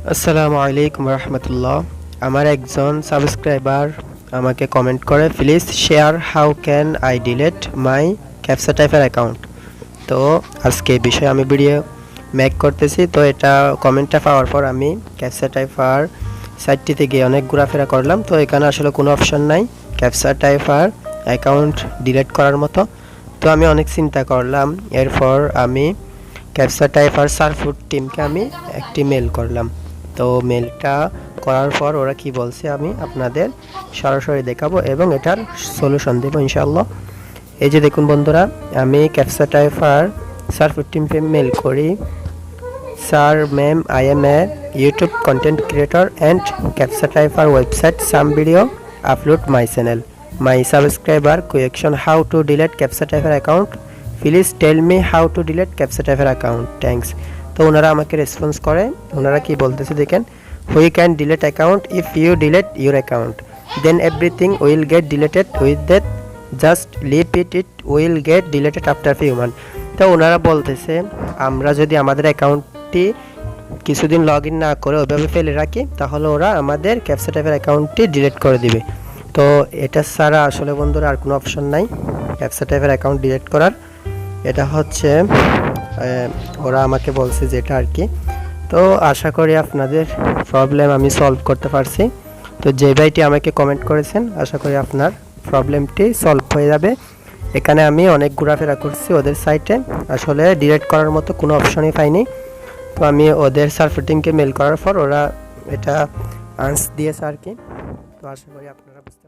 আসসালামু আলাইকুম রহমতুল্লাহ। আমার একজন সাবস্ক্রাইবার আমাকে কমেন্ট করে, please share how can I delete my captcha typer account. তো আজকে এই বিষয়ে আমি ভিডিও মেক করতেছি। তো এটা কমেন্টটা পাওয়ার পর আমি ক্যাপচাটাইপার সাইটটিতে গিয়ে অনেক ঘোরাফেরা করলাম। তো এখানে আসলে কোনো অপশন নাই ক্যাপচাটাইপার অ্যাকাউন্ট ডিলেট করার মতো। তো আমি অনেক চিন্তা করলাম, এরপর আমি ক্যাপচাটাইপার সার্ফুড টিমকে আমি একটি মেল করলাম। তো মেলটা করার পর ওরা কি বলছে আমি আপনাদের সরাসরি দেখাবো এবং এটার সলিউশন দেবো ইনশাআল্লাহ। এই যে দেখুন বন্ধুরা, আমি ক্যাপচাটাইপার সার্ফুড টিমকে মেল করি, sir ma'am, I M A YouTube content creator and Captchatyper website some video upload my channel. My subscriber question how to delete Captchatyper account. Please tell me how to delete Captchatyper account. Thanks. তো ওনারা আমাকে response করে, ওনারা কি বলতেছে দেখেন, we can delete account if you delete your account, then everything will get deleted with that, just leave it will get deleted after few months. তো ওনারা বলতেছে আমরা যদি আমাদের অ্যাকাউন্টটি কিছুদিন লগ ইন না করে ওইভাবে ফেলে রাখি তাহলে ওরা আমাদের ক্যাপচাটাইপার অ্যাকাউন্টটি ডিলিট করে দিবে। তো এটা ছাড়া আসলে বন্ধুরা আর কোনো অপশন নাই ক্যাপচাটাইপার অ্যাকাউন্ট ডিলিট করার। এটা হচ্ছে ওরা আমাকে বলছে যেটা আর কি। তো আশা করি আপনাদের প্রবলেম আমি সলভ করতে পারছি। তো যে ভাইটি আমাকে কমেন্ট করেছেন, আশা করি আপনার প্রবলেমটি সলভ হয়ে যাবে। এখানে আমি অনেক ঘোরাফেরা করছি ওদের সাইটে, আসলে ডিলিট করার মতো কোনো অপশনই পাইনি। তো আমি ওদের সার্ফিটিংকে মেল করার পর ওরা এটা আনসার দিয়েছে আর কি। তো আশা করি আপনারা বুঝতে